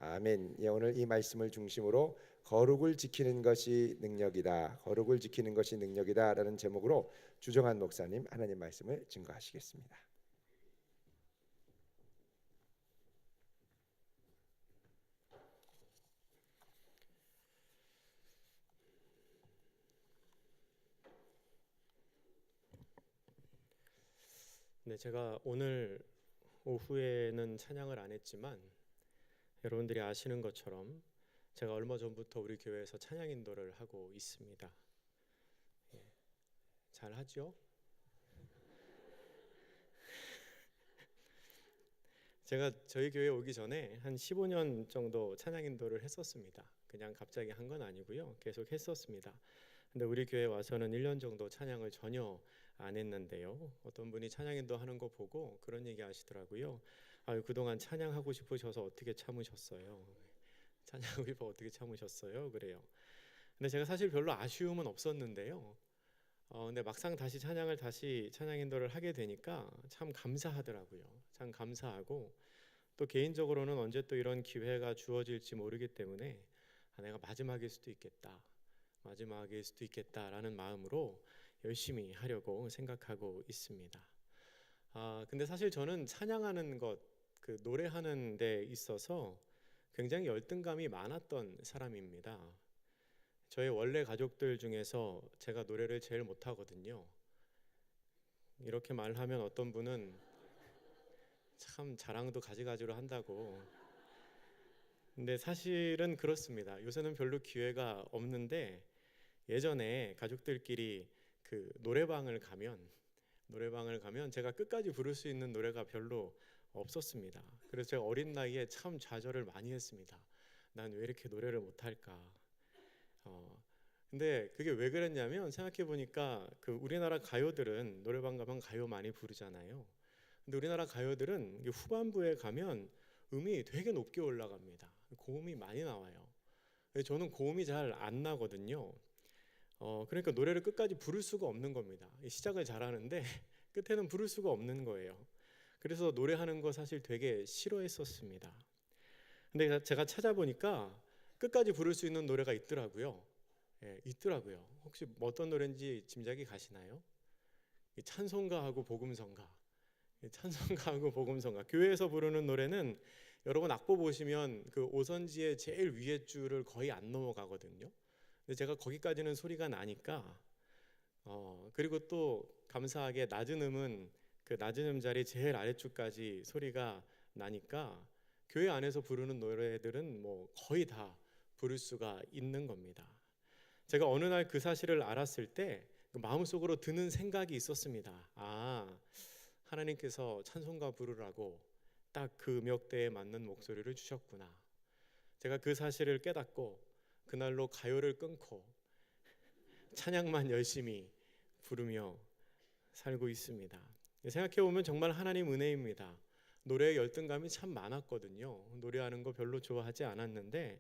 아멘. 예, 오늘 이 말씀을 중심으로 거룩을 지키는 것이 능력이다. 거룩을 지키는 것이 능력이다라는 제목으로 주정한 목사님 하나님 말씀을 증거하시겠습니다. 네, 제가 오늘 오후에는 찬양을 안 했지만 여러분들이 아시는 것처럼 제가 얼마 전부터 우리 교회에서 찬양 인도를 하고 있습니다. 예, 잘 하죠? 제가 저희 교회 오기 전에 한 15년 정도 찬양 인도를 했었습니다. 그냥 갑자기 한 건 아니고요. 계속 했었습니다. 근데 우리 교회 와서는 1년 정도 찬양을 전혀 안 했는데요. 어떤 분이 찬양 인도 하는 거 보고 그런 얘기 하시더라고요. 그동안 찬양하고 싶으셔서 어떻게 참으셨어요? 찬양하고 싶어 어떻게 참으셨어요? 그래요. 근데 제가 사실 별로 아쉬움은 없었는데요. 근데 막상 다시 찬양 인도를 하게 되니까 참 감사하더라고요. 참 감사하고 또 개인적으로는 언제 또 이런 기회가 주어질지 모르기 때문에 내가 마지막일 수도 있겠다라는 마음으로 열심히 하려고 생각하고 있습니다. 근데 사실 저는 찬양하는 것, 그 노래하는 데 있어서 굉장히 열등감이 많았던 사람입니다. 저의 원래 가족들 중에서 제가 노래를 제일 못하거든요. 이렇게 말하면 어떤 분은 참 자랑도 가지가지로 한다고. 근데 사실은 그렇습니다. 요새는 별로 기회가 없는데 예전에 가족들끼리 그 노래방을 가면 제가 끝까지 부를 수 있는 노래가 별로 없었습니다. 그래서 제가 어린 나이에 참 좌절을 많이 했습니다. 난 왜 이렇게 노래를 못할까? 근데 그게 왜 그랬냐면 생각해 보니까 그 우리나라 가요들은 노래방 가면 가요 많이 부르잖아요. 근데 우리나라 가요들은 후반부에 가면 음이 되게 높게 올라갑니다. 고음이 많이 나와요. 저는 고음이 잘 안 나거든요. 그러니까 노래를 끝까지 부를 수가 없는 겁니다. 시작을 잘하는데 끝에는 부를 수가 없는 거예요. 그래서 노래하는 거 사실 되게 싫어했었습니다. 근데 제가 찾아보니까 끝까지 부를 수 있는 노래가 있더라고요. 예, 있더라고요. 혹시 어떤 노래인지 짐작이 가시나요? 찬송가하고 복음성가. 찬송가하고 복음성가. 교회에서 부르는 노래는 여러분 악보 보시면 그 오선지의 제일 위에 줄을 거의 안 넘어가거든요. 근데 제가 거기까지는 소리가 나니까 그리고 또 감사하게 낮은 음은 그 낮은 음 자리 제일 아래줄까지 소리가 나니까 교회 안에서 부르는 노래들은 뭐 거의 다 부를 수가 있는 겁니다. 제가 어느 날 그 사실을 알았을 때 마음속으로 드는 생각이 있었습니다. 하나님께서 찬송가 부르라고 딱 그 음역대에 맞는 목소리를 주셨구나. 제가 그 사실을 깨닫고 그날로 가요를 끊고 찬양만 열심히 부르며 살고 있습니다. 생각해보면 정말 하나님 은혜입니다. 노래에 열등감이 참 많았거든요. 노래하는 거 별로 좋아하지 않았는데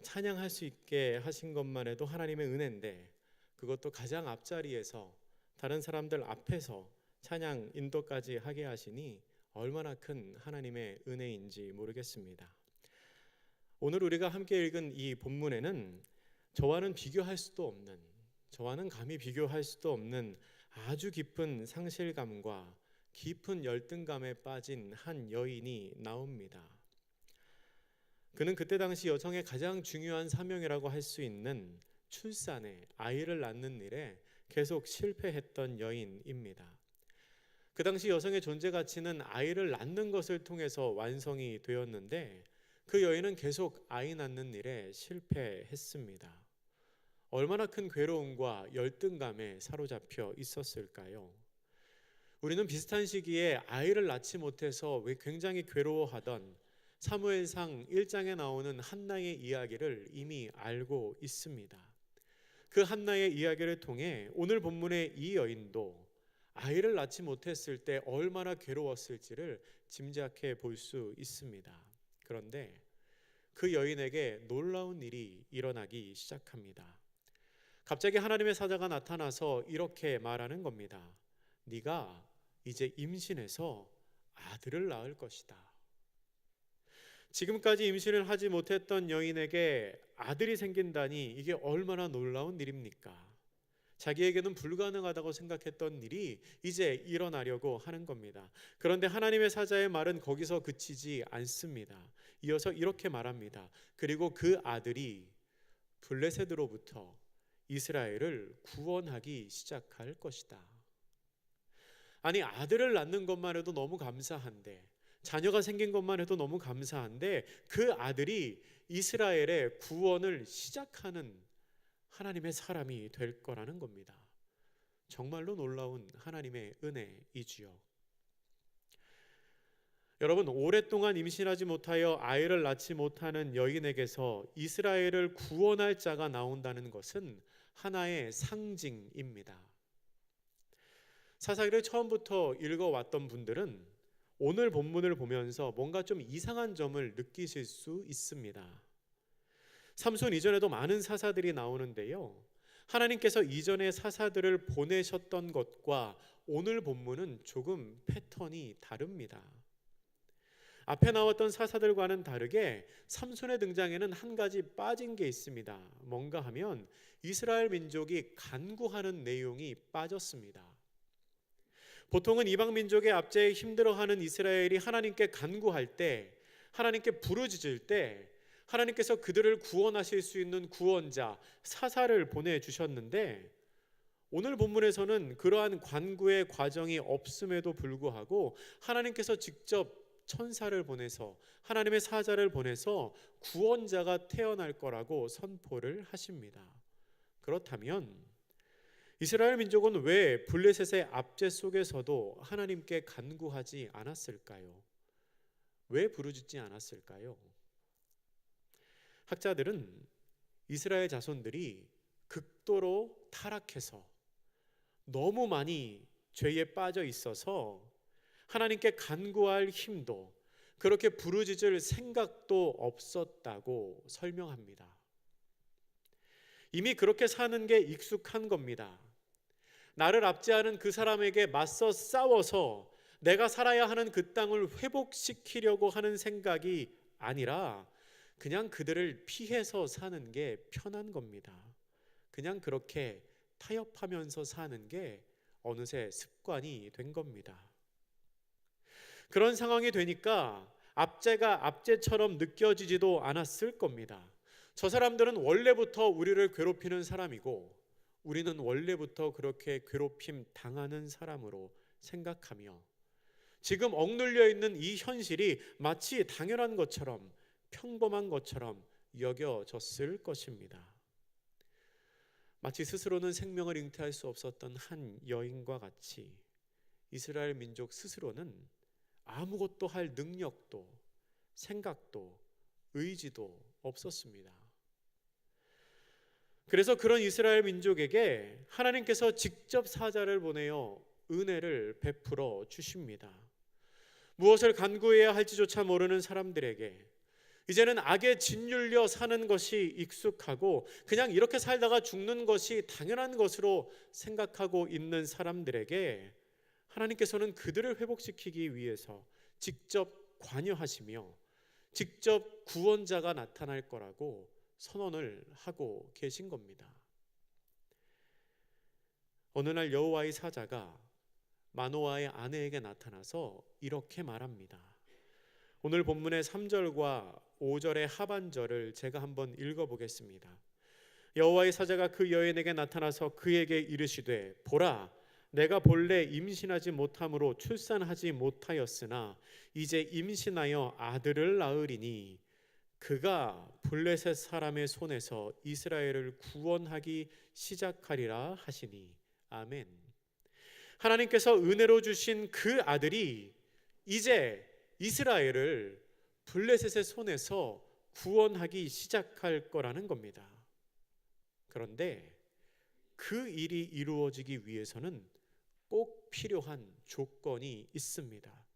찬양할 수 있게 하신 것만 해도 하나님의 은혜인데 그것도 가장 앞자리에서 다른 사람들 앞에서 찬양 인도까지 하게 하시니 얼마나 큰 하나님의 은혜인지 모르겠습니다. 오늘 우리가 함께 읽은 이 본문에는 저와는 감히 비교할 수도 없는 아주 깊은 상실감과 깊은 열등감에 빠진 한 여인이 나옵니다. 그는 그때 당시 여성의 가장 중요한 사명이라고 할 수 있는 아이를 낳는 일에 계속 실패했던 여인입니다. 그 당시 여성의 존재 가치는 아이를 낳는 것을 통해서 완성이 되었는데 그 여인은 계속 아이 낳는 일에 실패했습니다. 얼마나 큰 괴로움과 열등감에 사로잡혀 있었을까요? 우리는 비슷한 시기에 아이를 낳지 못해서 굉장히 괴로워하던 사무엘상 1장에 나오는 한나의 이야기를 이미 알고 있습니다. 그 한나의 이야기를 통해 오늘 본문의 이 여인도 아이를 낳지 못했을 때 얼마나 괴로웠을지를 짐작해 볼 수 있습니다. 그런데 그 여인에게 놀라운 일이 일어나기 시작합니다. 갑자기 하나님의 사자가 나타나서 이렇게 말하는 겁니다. 네가 이제 임신해서 아들을 낳을 것이다. 지금까지 임신을 하지 못했던 여인에게 아들이 생긴다니 이게 얼마나 놀라운 일입니까? 자기에게는 불가능하다고 생각했던 일이 이제 일어나려고 하는 겁니다. 그런데 하나님의 사자의 말은 거기서 그치지 않습니다. 이어서 이렇게 말합니다. 그리고 그 아들이 블레셋으로부터 이스라엘을 구원하기 시작할 것이다. 아니, 아들을 낳는 것만 해도 너무 감사한데, 자녀가 생긴 것만 해도 너무 감사한데, 그 아들이 이스라엘의 구원을 시작하는 하나님의 사람이 될 거라는 겁니다. 정말로 놀라운 하나님의 은혜이지요. 여러분, 오랫동안 임신하지 못하여 아이를 낳지 못하는 여인에게서 이스라엘을 구원할 자가 나온다는 것은 하나의 상징입니다. 사사기를 처음부터 읽어왔던 분들은 오늘 본문을 보면서 뭔가 좀 이상한 점을 느끼실 수 있습니다. 삼손 이전에도 많은 사사들이 나오는데요, 하나님께서 이전의 사사들을 보내셨던 것과 오늘 본문은 조금 패턴이 다릅니다. 앞에 나왔던 사사들과는 다르게 삼손의 등장에는 한 가지 빠진 게 있습니다. 뭔가 하면 이스라엘 민족이 간구하는 내용이 빠졌습니다. 보통은 이방 민족의 압제에 힘들어하는 이스라엘이 하나님께 간구할 때, 하나님께 부르짖을 때 하나님께서 그들을 구원하실 수 있는 구원자, 사사를 보내주셨는데, 오늘 본문에서는 그러한 간구의 과정이 없음에도 불구하고 하나님께서 직접 천사를 보내서, 하나님의 사자를 보내서 구원자가 태어날 거라고 선포를 하십니다. 그렇다면 이스라엘 민족은 왜 블레셋의 압제 속에서도 하나님께 간구하지 않았을까요? 왜 부르짖지 않았을까요? 학자들은 이스라엘 자손들이 극도로 타락해서 너무 많이 죄에 빠져 있어서 하나님께 간구할 힘도, 그렇게 부르짖을 생각도 없었다고 설명합니다. 이미 그렇게 사는 게 익숙한 겁니다. 나를 압제하는 그 사람에게 맞서 싸워서 내가 살아야 하는 그 땅을 회복시키려고 하는 생각이 아니라 그냥 그들을 피해서 사는 게 편한 겁니다. 그냥 그렇게 타협하면서 사는 게 어느새 습관이 된 겁니다. 그런 상황이 되니까 압제가 압제처럼 느껴지지도 않았을 겁니다. 저 사람들은 원래부터 우리를 괴롭히는 사람이고 우리는 원래부터 그렇게 괴롭힘 당하는 사람으로 생각하며 지금 억눌려 있는 이 현실이 마치 당연한 것처럼, 평범한 것처럼 여겨졌을 것입니다. 마치 스스로는 생명을 잉태할 수 없었던 한 여인과 같이 이스라엘 민족 스스로는 아무것도 할 능력도 생각도 의지도 없었습니다. 그래서 그런 이스라엘 민족에게 하나님께서 직접 사자를 보내어 은혜를 베풀어 주십니다. 무엇을 간구해야 할지조차 모르는 사람들에게, 이제는 악에 짓눌려 사는 것이 익숙하고 그냥 이렇게 살다가 죽는 것이 당연한 것으로 생각하고 있는 사람들에게 하나님께서는 그들을 회복시키기 위해서 직접 관여하시며 직접 구원자가 나타날 거라고 선언을 하고 계신 겁니다. 어느 날 여호와의 사자가 마노아의 아내에게 나타나서 이렇게 말합니다. 오늘 본문의 3절과 5절의 하반절을 제가 한번 읽어보겠습니다. 여호와의 사자가 그 여인에게 나타나서 그에게 이르시되, 보라, 내가 본래 임신하지 못함으로 출산하지 못하였으나 이제 임신하여 아들을 낳으리니 그가 블레셋 사람의 손에서 이스라엘을 구원하기 시작하리라 하시니. 아멘. 하나님께서 은혜로 주신 그 아들이 이제 이스라엘을 블레셋의 손에서 구원하기 시작할 거라는 겁니다. 그런데 그 일이 이루어지기 위해서는 꼭 필요한 조건이 있습니다.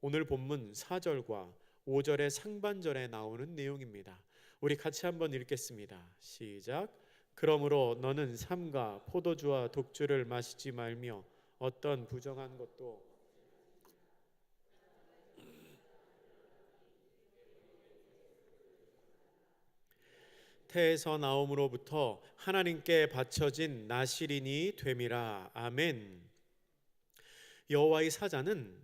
오늘 본문 4절과 5절의 상반절에 나오는 내용입니다. 우리 같이 한번 읽겠습니다. 시작. 그러므로 너는 삼가 포도주와 독주를 마시지 말며 어떤 부정한 것도 태에서 나옴으로부터 하나님께 바쳐진 나실인이 됨이라. 아멘. 여호와의 사자는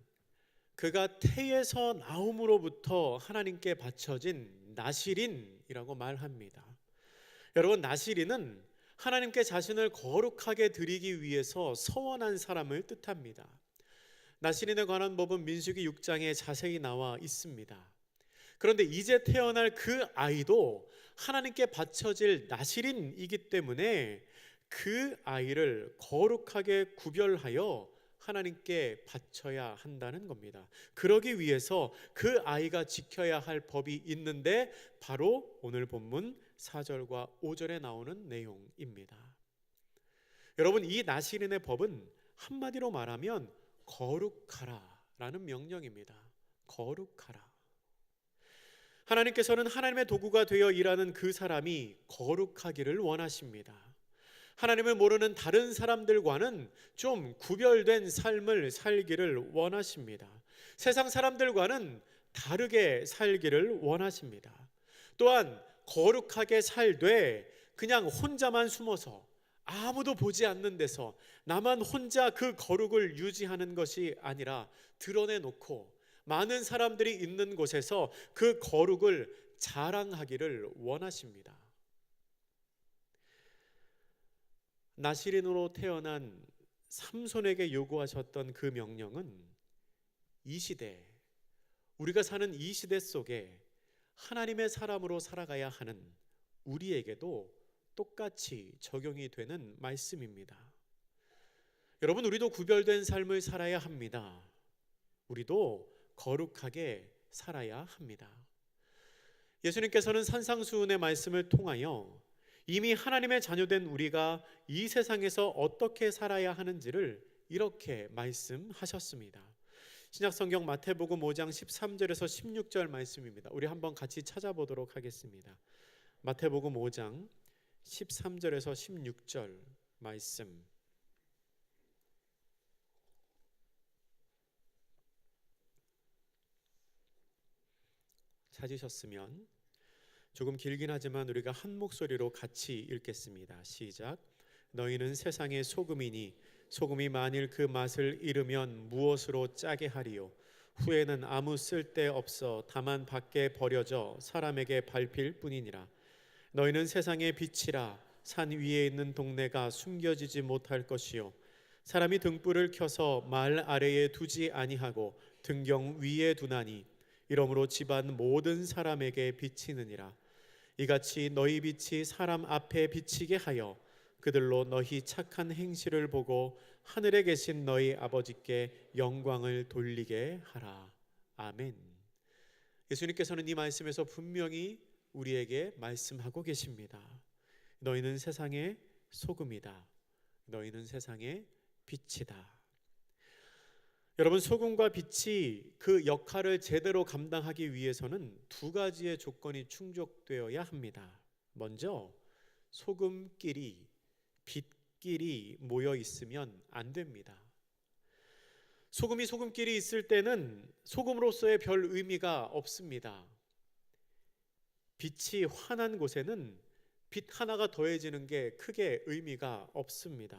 그가 태에서 나옴으로부터 하나님께 바쳐진 나실인이라고 말합니다. 여러분, 나실인은 하나님께 자신을 거룩하게 드리기 위해서 서원한 사람을 뜻합니다. 나실인에 관한 법은 민수기 6장에 자세히 나와 있습니다. 그런데 이제 태어날 그 아이도 하나님께 바쳐질 나실인이기 때문에 그 아이를 거룩하게 구별하여 하나님께 바쳐야 한다는 겁니다. 그러기 위해서 그 아이가 지켜야 할 법이 있는데 바로 오늘 본문 4절과 5절에 나오는 내용입니다. 여러분, 이 나실인의 법은 한마디로 말하면 거룩하라라는 명령입니다. 거룩하라. 하나님께서는 하나님의 도구가 되어 일하는 그 사람이 거룩하기를 원하십니다. 하나님을 모르는 다른 사람들과는 좀 구별된 삶을 살기를 원하십니다. 세상 사람들과는 다르게 살기를 원하십니다. 또한 거룩하게 살되 그냥 혼자만 숨어서 아무도 보지 않는 데서 나만 혼자 그 거룩을 유지하는 것이 아니라 드러내놓고 많은 사람들이 있는 곳에서 그 거룩을 자랑하기를 원하십니다. 나실인으로 태어난 삼손에게 요구하셨던 그 명령은 이 시대, 우리가 사는 이 시대 속에 하나님의 사람으로 살아가야 하는 우리에게도 똑같이 적용이 되는 말씀입니다. 여러분, 우리도 구별된 삶을 살아야 합니다. 우리도 거룩하게 살아야 합니다. 예수님께서는 산상수훈의 말씀을 통하여 이미 하나님의 자녀된 우리가 이 세상에서 어떻게 살아야 하는지를 이렇게 말씀하셨습니다. 신약성경 마태복음 5장 13절에서 16절 말씀입니다. 우리 한번 같이 찾아보도록 하겠습니다. 마태복음 5장 13절에서 16절 말씀. 찾으셨으면 조금 길긴 하지만 우리가 한 목소리로 같이 읽겠습니다. 시작. 너희는 세상의 소금이니 소금이 만일 그 맛을 잃으면 무엇으로 짜게 하리요? 후에는 아무 쓸데 없어 다만 밖에 버려져 사람에게 밟힐 뿐이니라. 너희는 세상의 빛이라. 산 위에 있는 동네가 숨겨지지 못할 것이요 사람이 등불을 켜서 말 아래에 두지 아니하고 등경 위에 두나니 이러므로 집안 모든 사람에게 비치느니라. 이같이 너희 빛이 사람 앞에 비치게 하여 그들로 너희 착한 행실을 보고 하늘에 계신 너희 아버지께 영광을 돌리게 하라. 아멘. 예수님께서는 이 말씀에서 분명히 우리에게 말씀하고 계십니다. 너희는 세상의 소금이다. 너희는 세상의 빛이다. 여러분, 소금과 빛이 그 역할을 제대로 감당하기 위해서는 두 가지의 조건이 충족되어야 합니다. 먼저 소금끼리 빛끼리 모여 있으면 안 됩니다. 소금이 소금끼리 있을 때는 소금으로서의 별 의미가 없습니다. 빛이 환한 곳에는 빛 하나가 더해지는 게 크게 의미가 없습니다.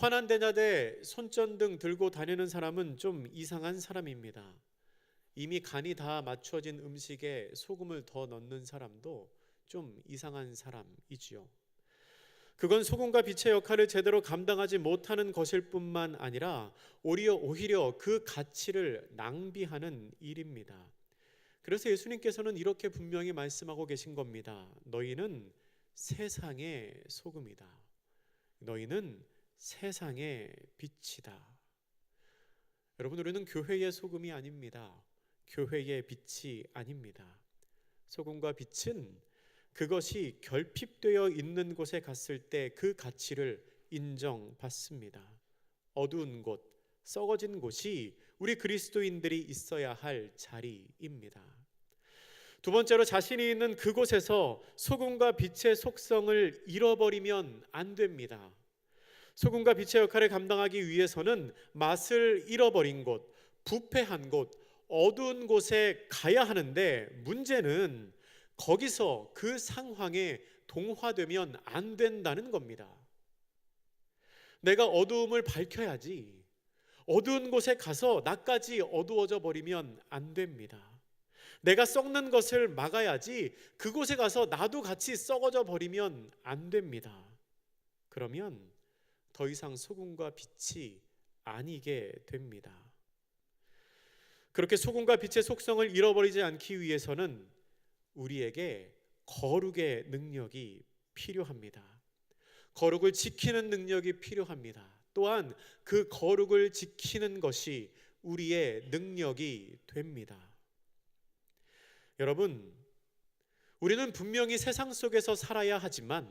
환한 대낮에 손전등 들고 다니는 사람은 좀 이상한 사람입니다. 이미 간이 다 맞춰진 음식에 소금을 더 넣는 사람도 좀 이상한 사람이지요. 그건 소금과 빛의 역할을 제대로 감당하지 못하는 것일 뿐만 아니라 오히려 그 가치를 낭비하는 일입니다. 그래서 예수님께서는 이렇게 분명히 말씀하고 계신 겁니다. 너희는 세상의 소금이다. 너희는 세상의 빛이다. 여러분, 우리는 교회의 소금이 아닙니다. 교회의 빛이 아닙니다. 소금과 빛은 그것이 결핍되어 있는 곳에 갔을 때 그 가치를 인정받습니다. 어두운 곳, 썩어진 곳이 우리 그리스도인들이 있어야 할 자리입니다. 두 번째로, 자신이 있는 그곳에서 소금과 빛의 속성을 잃어버리면 안 됩니다. 소금과 빛의 역할을 감당하기 위해서는 맛을 잃어버린 곳, 부패한 곳, 어두운 곳에 가야 하는데 문제는 거기서 그 상황에 동화되면 안 된다는 겁니다. 내가 어두움을 밝혀야지 어두운 곳에 가서 나까지 어두워져 버리면 안 됩니다. 내가 썩는 것을 막아야지 그곳에 가서 나도 같이 썩어져 버리면 안 됩니다. 그러면 더 이상 소금과 빛이 아니게 됩니다. 그렇게 소금과 빛의 속성을 잃어버리지 않기 위해서는 우리에게 거룩의 능력이 필요합니다. 거룩을 지키는 능력이 필요합니다. 또한 그 거룩을 지키는 것이 우리의 능력이 됩니다. 여러분, 우리는 분명히 세상 속에서 살아야 하지만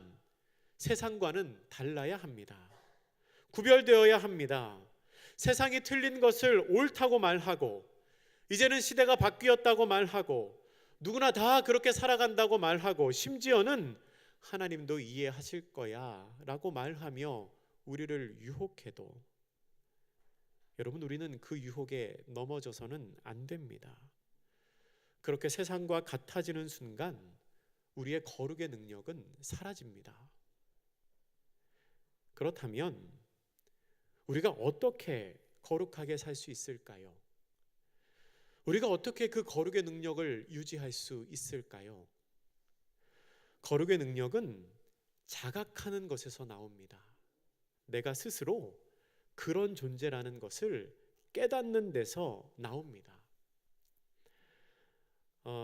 세상과는 달라야 합니다. 구별되어야 합니다. 세상이 틀린 것을 옳다고 말하고, 이제는 시대가 바뀌었다고 말하고, 누구나 다 그렇게 살아간다고 말하고, 심지어는 하나님도 이해하실 거야 라고 말하며 우리를 유혹해도, 여러분, 우리는 그 유혹에 넘어져서는 안 됩니다. 그렇게 세상과 같아지는 순간 우리의 거룩의 능력은 사라집니다. 그렇다면 우리가 어떻게 거룩하게 살 수 있을까요? 우리가 어떻게 그 거룩의 능력을 유지할 수 있을까요? 거룩의 능력은 자각하는 것에서 나옵니다. 내가 스스로 그런 존재라는 것을 깨닫는 데서 나옵니다.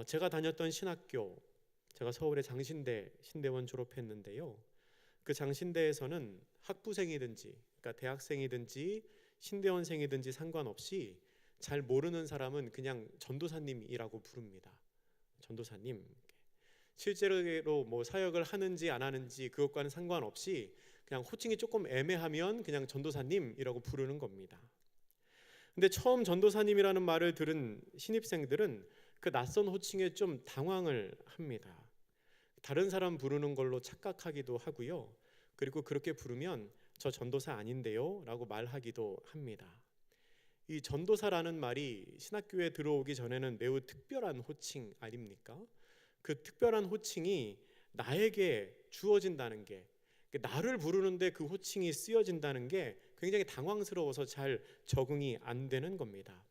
제가 다녔던 신학교, 제가 서울의 장신대 신대원 졸업했는데요. 그 장신대에서는 학부생이든지, 그러니까 대학생이든지 신대원생이든지 상관없이 잘 모르는 사람은 그냥 전도사님이라고 부릅니다. 전도사님. 실제로 뭐 사역을 하는지 안 하는지 그것과는 상관없이 그냥 호칭이 조금 애매하면 그냥 전도사님이라고 부르는 겁니다. 근데 처음 전도사님이라는 말을 들은 신입생들은 그 낯선 호칭에 좀 당황을 합니다. 다른 사람 부르는 걸로 착각하기도 하고요. 그리고 그렇게 부르면 저 전도사 아닌데요 라고 말하기도 합니다. 이 전도사라는 말이 신학교에 들어오기 전에는 매우 특별한 호칭 아닙니까? 그 특별한 호칭이 나에게 주어진다는 게, 나를 부르는데 그 호칭이 쓰여진다는 게 굉장히 당황스러워서 잘 적응이 안 되는 겁니다.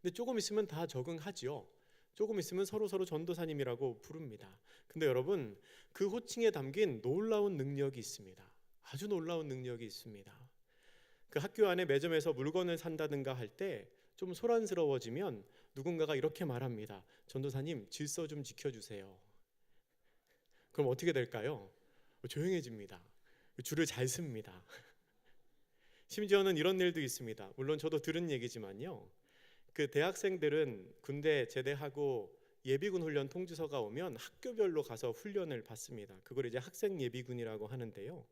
근데 조금 있으면 다 적응하죠. 조금 있으면 서로 전도사님이라고 부릅니다. 근데 여러분, 그 호칭에 담긴 놀라운 능력이 있습니다. 아주 놀라운 능력이 있습니다. 그 학교 안에 매점에서 물건을 산다든가 할 때 좀 소란스러워지면 누군가가 이렇게 말합니다. 전도사님, 질서 좀 지켜주세요. 그럼 어떻게 될까요? 조용해집니다. 줄을 잘 씁니다. 심지어는 이런 일도 있습니다. 물론 저도 들은 얘기지만요. 그 대학생들은 군대 제대하고 예비군 훈련 통지서가 오면 학교별로 가서 훈련을 받습니다. 그걸 이제 학생 예비군이라고 하는데요.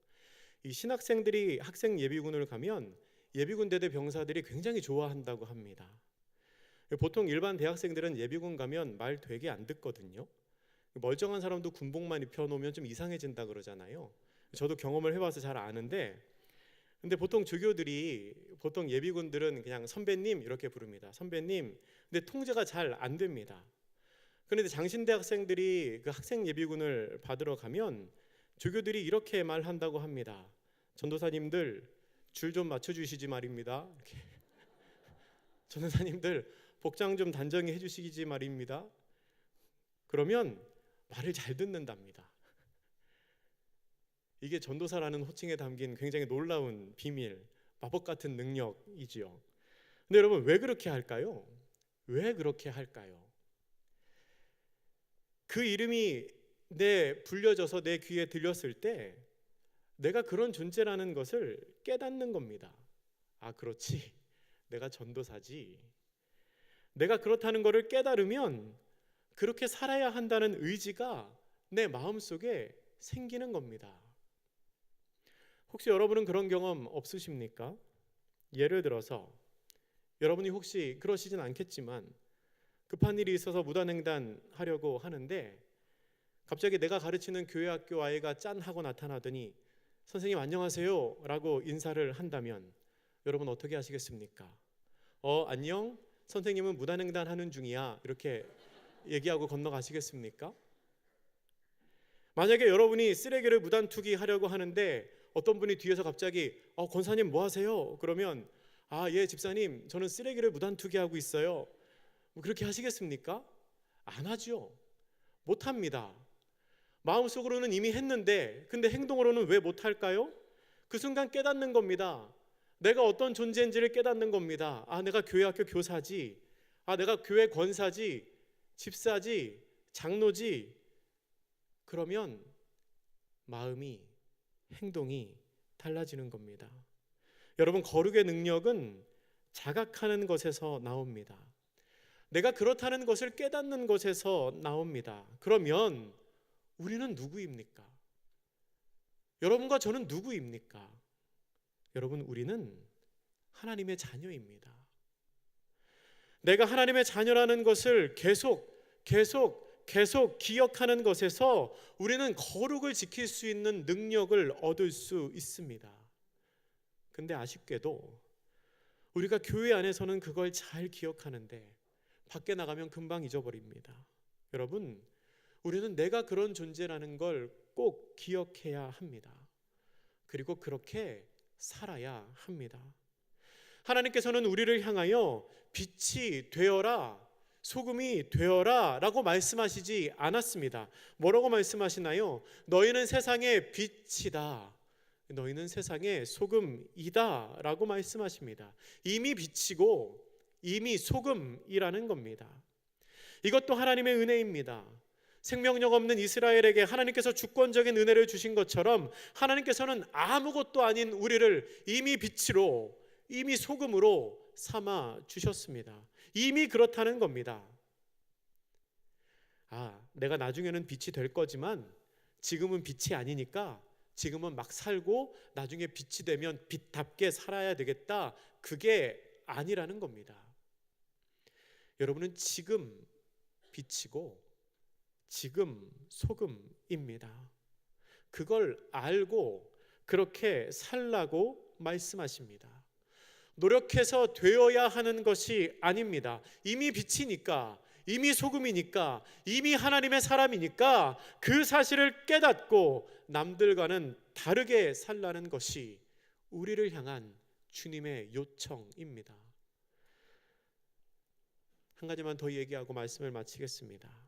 이 신학생들이 학생 예비군을 가면 예비군 대대 병사들이 굉장히 좋아한다고 합니다. 보통 일반 대학생들은 예비군 가면 말 되게 안 듣거든요. 멀쩡한 사람도 군복만 입혀놓으면 좀 이상해진다 그러잖아요. 저도 경험을 해봐서 잘 아는데, 근데 보통 예비군들은 그냥 선배님 이렇게 부릅니다. 선배님. 근데 통제가 잘 안 됩니다. 그런데 장신대 학생들이 그 학생 예비군을 받으러 가면 조교들이 이렇게 말한다고 합니다. 전도사님들 줄 좀 맞춰주시지 말입니다. 이렇게. 전도사님들 복장 좀 단정히 해주시지 말입니다. 그러면 말을 잘 듣는답니다. 이게 전도사라는 호칭에 담긴 굉장히 놀라운 비밀, 마법 같은 능력이지요. 근데 여러분, 왜 그렇게 할까요? 왜 그렇게 할까요? 그 이름이 불려져서 내 귀에 들렸을 때 내가 그런 존재라는 것을 깨닫는 겁니다. 아, 그렇지. 내가 전도사지. 내가 그렇다는 것을 깨달으면 그렇게 살아야 한다는 의지가 내 마음속에 생기는 겁니다. 혹시 여러분은 그런 경험 없으십니까? 예를 들어서 여러분이 혹시 그러시진 않겠지만 급한 일이 있어서 무단횡단 하려고 하는데 갑자기 내가 가르치는 교회 학교 아이가 짠 하고 나타나더니 선생님 안녕하세요 라고 인사를 한다면 여러분 어떻게 하시겠습니까? 안녕? 선생님은 무단횡단 하는 중이야 이렇게 얘기하고 건너가시겠습니까? 만약에 여러분이 쓰레기를 무단 투기하려고 하는데 어떤 분이 뒤에서 갑자기 권사님 뭐 하세요? 그러면 예 집사님 저는 쓰레기를 무단 투기하고 있어요. 그렇게 하시겠습니까? 안 하죠. 못 합니다. 마음속으로는 이미 했는데 근데 행동으로는 왜 못 할까요? 그 순간 깨닫는 겁니다. 내가 어떤 존재인지를 깨닫는 겁니다. 내가 교회 학교 교사지, 내가 교회 권사지, 집사지, 장로지. 그러면 마음이, 행동이 달라지는 겁니다. 여러분, 거룩의 능력은 자각하는 것에서 나옵니다. 내가 그렇다는 것을 깨닫는 것에서 나옵니다. 그러면 우리는 누구입니까? 여러분과 저는 누구입니까? 여러분, 우리는 하나님의 자녀입니다. 내가 하나님의 자녀라는 것을 계속 기억하는 것에서 우리는 거룩을 지킬 수 있는 능력을 얻을 수 있습니다. 근데 아쉽게도 우리가 교회 안에서는 그걸 잘 기억하는데 밖에 나가면 금방 잊어버립니다. 여러분, 우리는 내가 그런 존재라는 걸 꼭 기억해야 합니다. 그리고 그렇게 살아야 합니다. 하나님께서는 우리를 향하여 빛이 되어라, 소금이 되어라 라고 말씀하시지 않았습니다. 뭐라고 말씀하시나요? 너희는 세상의 빛이다, 너희는 세상의 소금이다 라고 말씀하십니다. 이미 빛이고 이미 소금이라는 겁니다. 이것도 하나님의 은혜입니다. 생명력 없는 이스라엘에게 하나님께서 주권적인 은혜를 주신 것처럼 하나님께서는 아무것도 아닌 우리를 이미 빛으로, 이미 소금으로 삼아 주셨습니다. 이미 그렇다는 겁니다. 내가 나중에는 빛이 될 거지만 지금은 빛이 아니니까 지금은 막 살고 나중에 빛이 되면 빛답게 살아야 되겠다. 그게 아니라는 겁니다. 여러분은 지금 빛이고 지금 소금입니다. 그걸 알고 그렇게 살라고 말씀하십니다. 노력해서 되어야 하는 것이 아닙니다. 이미 빛이니까, 이미 소금이니까, 이미 하나님의 사람이니까 그 사실을 깨닫고 남들과는 다르게 살라는 것이 우리를 향한 주님의 요청입니다. 한 가지만 더 얘기하고 말씀을 마치겠습니다.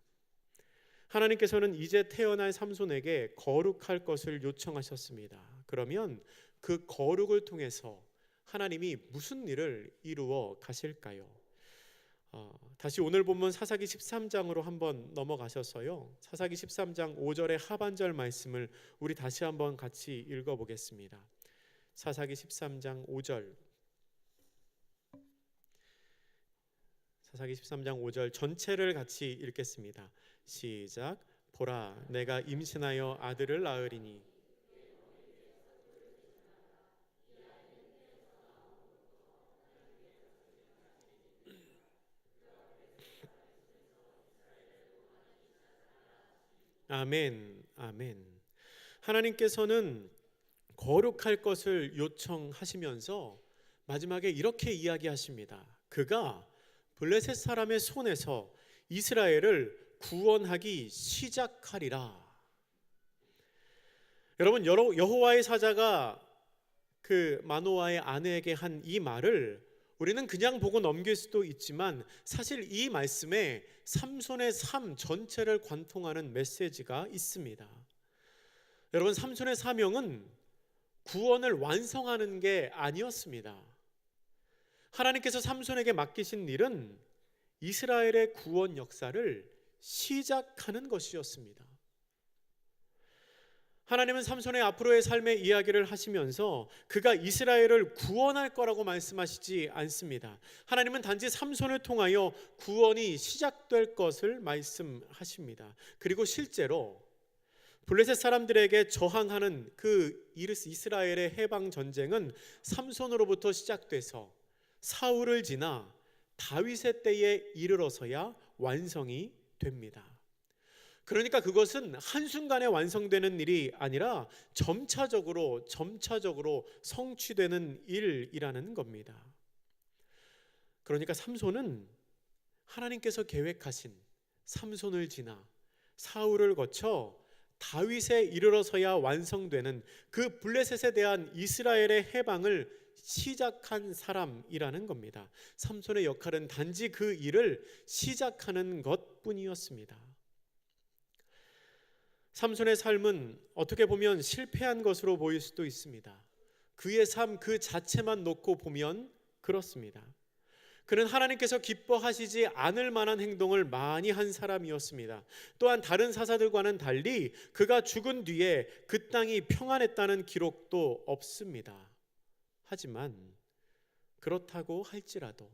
하나님께서는 이제 태어날 삼손에게 거룩할 것을 요청하셨습니다. 그러면 그 거룩을 통해서 하나님이 무슨 일을 이루어 가실까요? 다시 오늘 본문 사사기 13장으로 한번 넘어가셔서요, 사사기 13장 5절의 하반절 말씀을 우리 다시 한번 같이 읽어보겠습니다. 사사기 13장 5절, 사사기 13장 5절 전체를 같이 읽겠습니다. 시작. 보라, 내가 임신하여 아들을 낳으리니 아멘, 아멘. 하나님께서는 거룩할 것을 요청하시면서 마지막에 이렇게 이야기하십니다. 그가 블레셋 사람의 손에서 이스라엘을 구원하기 시작하리라. 여러분, 여호와의 사자가 그 마노아의 아내에게 한 이 말을 우리는 그냥 보고 넘길 수도 있지만 사실 이 말씀에 삼손의 삶 전체를 관통하는 메시지가 있습니다. 여러분, 삼손의 사명은 구원을 완성하는 게 아니었습니다. 하나님께서 삼손에게 맡기신 일은 이스라엘의 구원 역사를 시작하는 것이었습니다. 하나님은 삼손의 앞으로의 삶의 이야기를 하시면서 그가 이스라엘을 구원할 거라고 말씀하시지 않습니다. 하나님은 단지 삼손을 통하여 구원이 시작될 것을 말씀하십니다. 그리고 실제로 블레셋 사람들에게 저항하는 그 이스라엘의 해방 전쟁은 삼손으로부터 시작돼서 사울을 지나 다윗의 때에 이르러서야 완성이 됩니다. 그러니까 그것은 한순간에 완성되는 일이 아니라 점차적으로 성취되는 일이라는 겁니다. 그러니까 삼손은 하나님께서 계획하신 삼손을 지나 사울을 거쳐 다윗에 이르러서야 완성되는 그 블레셋에 대한 이스라엘의 해방을 시작한 사람이라는 겁니다. 삼손의 역할은 단지 그 일을 시작하는 것뿐이었습니다. 삼손의 삶은 어떻게 보면 실패한 것으로 보일 수도 있습니다. 그의 삶 그 자체만 놓고 보면 그렇습니다. 그는 하나님께서 기뻐하시지 않을 만한 행동을 많이 한 사람이었습니다. 또한 다른 사사들과는 달리 그가 죽은 뒤에 그 땅이 평안했다는 기록도 없습니다. 하지만 그렇다고 할지라도,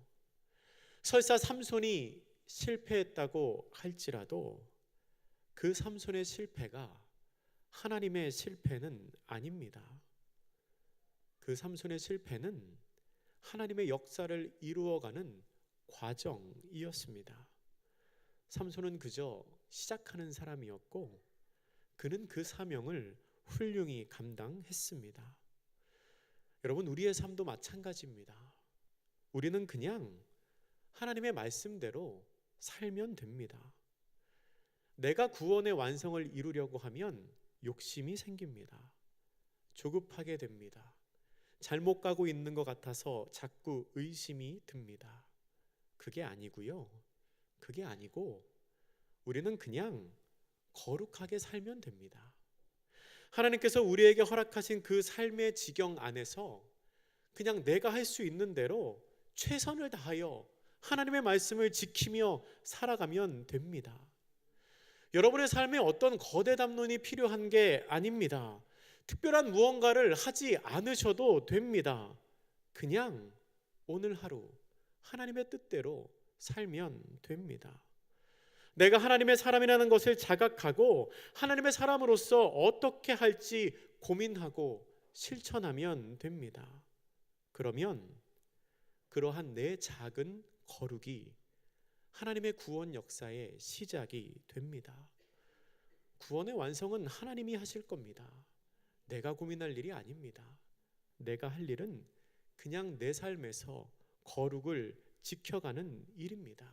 설사 삼손이 실패했다고 할지라도 그 삼손의 실패가 하나님의 실패는 아닙니다. 그 삼손의 실패는 하나님의 역사를 이루어가는 과정이었습니다. 삼손은 그저 시작하는 사람이었고 그는 그 사명을 훌륭히 감당했습니다. 여러분, 우리의 삶도 마찬가지입니다. 우리는 그냥 하나님의 말씀대로 살면 됩니다. 내가 구원의 완성을 이루려고 하면 욕심이 생깁니다. 조급하게 됩니다. 잘못 가고 있는 것 같아서 자꾸 의심이 듭니다. 그게 아니고요. 그게 아니고 우리는 그냥 거룩하게 살면 됩니다. 하나님께서 우리에게 허락하신 그 삶의 지경 안에서 그냥 내가 할 수 있는 대로 최선을 다하여 하나님의 말씀을 지키며 살아가면 됩니다. 여러분의 삶에 어떤 거대 담론이 필요한 게 아닙니다. 특별한 무언가를 하지 않으셔도 됩니다. 그냥 오늘 하루 하나님의 뜻대로 살면 됩니다. 내가 하나님의 사람이라는 것을 자각하고 하나님의 사람으로서 어떻게 할지 고민하고 실천하면 됩니다. 그러면 그러한 내 작은 거룩이 하나님의 구원 역사의 시작이 됩니다. 구원의 완성은 하나님이 하실 겁니다. 내가 고민할 일이 아닙니다. 내가 할 일은 그냥 내 삶에서 거룩을 지켜가는 일입니다.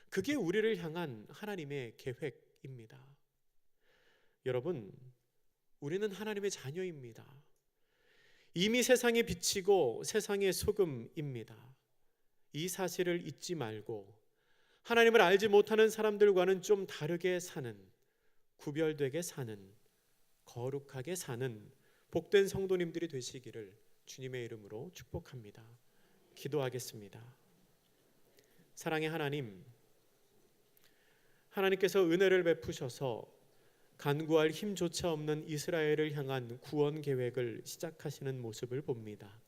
그게 우리를 향한 하나님의 계획입니다. 여러분, 우리는 하나님의 자녀입니다. 이미 세상에 비치고 세상의 소금입니다. 이 사실을 잊지 말고 하나님을 알지 못하는 사람들과는 좀 다르게 사는, 구별되게 사는, 거룩하게 사는 복된 성도님들이 되시기를 주님의 이름으로 축복합니다. 기도하겠습니다. 사랑의 하나님, 하나님께서 은혜를 베푸셔서 간구할 힘조차 없는 이스라엘을 향한 구원 계획을 시작하시는 모습을 봅니다.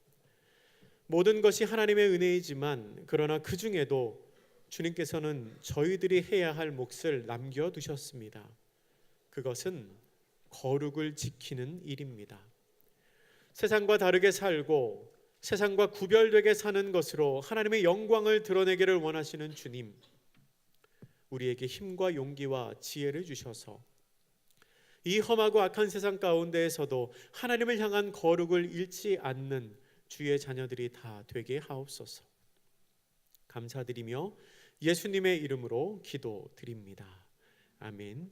모든 것이 하나님의 은혜이지만 그러나 그 중에도 주님께서는 저희들이 해야 할 몫을 남겨두셨습니다. 그것은 거룩을 지키는 일입니다. 세상과 다르게 살고 세상과 구별되게 사는 것으로 하나님의 영광을 드러내기를 원하시는 주님, 우리에게 힘과 용기와 지혜를 주셔서 이 험하고 악한 세상 가운데에서도 하나님을 향한 거룩을 잃지 않는 주의 자녀들이 다 되게 하옵소서. 감사드리며 예수님의 이름으로 기도드립니다. 아멘.